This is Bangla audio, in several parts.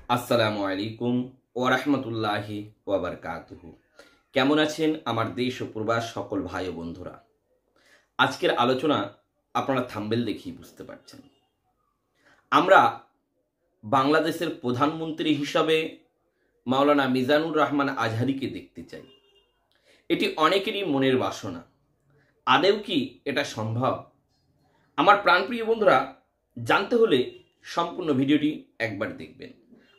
আসসালামু আলাইকুম ওয়া রাহমাতুল্লাহি ওয়া বারাকাতুহু। কেমন আছেন আমার দেশ ও প্রবাস সকল ভাই ও বন্ধুরা? আজকের আলোচনা আপনারা থাম্বনেল দেখেই বুঝতে পারছেন। আমরা বাংলাদেশের প্রধানমন্ত্রী হিসাবে মাওলানা মিজানুর রহমান আজহারীকে দেখতে চাই। এটি অনেকেরই মনের বাসনা। আদৌ কি এটা সম্ভব? আমার প্রাণপ্রিয় বন্ধুরা, জানতে হলে সম্পূর্ণ ভিডিওটি একবার দেখবেন।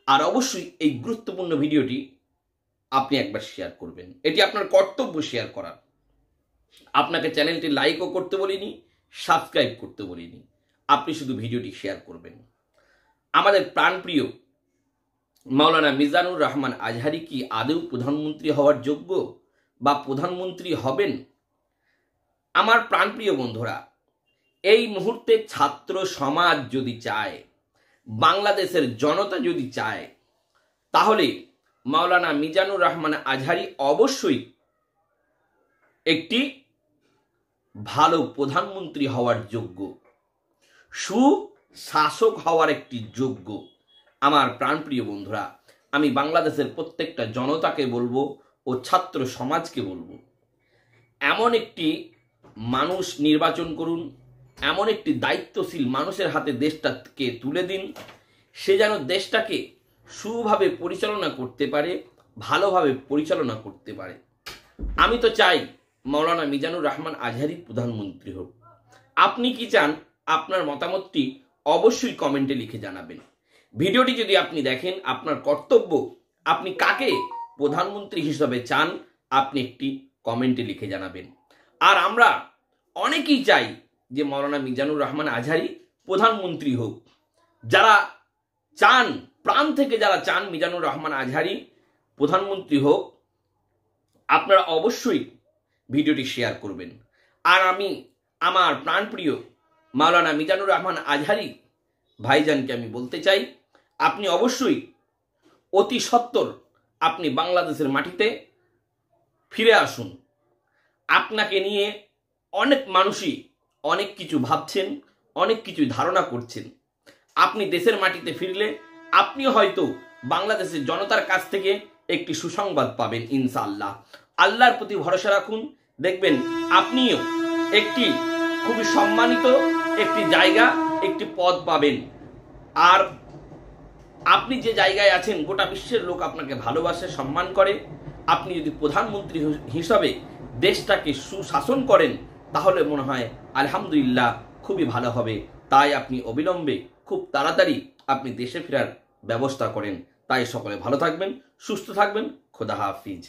আর অবশ্যই এই গুরুত্বপূর্ণ ভিডিওটি আপনি একবার শেয়ার করবেন। এটি আপনার কর্তব্য শেয়ার করার। আপনাকে চ্যানেলটি লাইকও করতে বলিনি, সাবস্ক্রাইব করতে বলিনি। আপনি শুধু ভিডিওটি শেয়ার করবেন। আমাদের প্রাণপ্রিয় মাওলানা মিজানুর রহমান আজহারী কি আদৌ প্রধানমন্ত্রী হওয়ার যোগ্য বা প্রধানমন্ত্রী হবেন? আমার প্রাণপ্রিয় বন্ধুরা, এই মুহূর্তে ছাত্র সমাজ যদি চায়, বাংলাদেশের জনতা যদি চায়, তাহলে মাওলানা মিজানুর রহমান আজহারী অবশ্যই একটি ভালো প্রধানমন্ত্রী হওয়ার যোগ্য, সুশাসক হওয়ার একটি যোগ্য। আমার প্রাণপ্রিয় বন্ধুরা, আমি বাংলাদেশের প্রত্যেকটা জনতাকে বলবো ও ছাত্র সমাজকে বলবো, এমন একটি মানুষ নির্বাচন করুন, এমন একটি দায়িত্বশীল মানুষের হাতে দেশটাকে তুলে দিন, সে যেন দেশটাকে সুভাবে পরিচালনা করতে পারে, ভালোভাবে পরিচালনা করতে পারে। আমি তো চাই মাওলানা মিজানুর রহমান আজহারী প্রধানমন্ত্রী হোক। আপনি কি চান? আপনার মতামতটি অবশ্যই কমেন্টে লিখে জানাবেন। ভিডিওটি যদি আপনি দেখেন, আপনার কর্তব্য আপনি কাকে প্রধানমন্ত্রী হিসাবে চান আপনি একটি কমেন্টে লিখে জানাবেন। আর আমরা অনেকেই চাই যে মাওলানা মিজানুর রহমান আজহারী প্রধানমন্ত্রী হোক। যারা চান, প্রাণ থেকে যারা চান মিজানুর রহমান আজহারী প্রধানমন্ত্রী হোক, আপনারা অবশ্যই ভিডিওটি শেয়ার করবেন। আর আমি আমার প্রাণপ্রিয় মাওলানা মিজানুর রহমান আজহারী ভাইজানকে আমি বলতে চাই, আপনি অবশ্যই অতি সত্বর আপনি বাংলাদেশের মাটিতে ফিরে আসুন। আপনাকে নিয়ে অনেক মানুষই অনেক কিছু ভাবছেন, অনেক কিছু ধারণা করছেন। আপনি দেশের মাটিতে ফিরলে আপনি হয়তো বাংলাদেশের জনতার কাছ থেকে একটি সুসংবাদ পাবেন ইনশাআল্লাহ। আল্লাহর প্রতি ভরসা রাখুন, দেখবেন আপনিও একটি খুবই সম্মানিত একটি জায়গা, একটি পদ পাবেন। আর আপনি যে জায়গায় আছেন, গোটা বিশ্বের লোক আপনাকে ভালোবাসে, সম্মান করে। আপনি যদি প্রধানমন্ত্রী হিসাবে দেশটাকে সুশাসন করেন, তাহলে মনে হয় আলহামদুলিল্লাহ খুবই ভালো হবে। তাই আপনি অবিলম্বে খুব তাড়াতাড়ি আপনি দেশে ফেরার ব্যবস্থা করেন। তাই সকলে ভালো থাকবেন, সুস্থ থাকবেন। খোদা হাফিজ।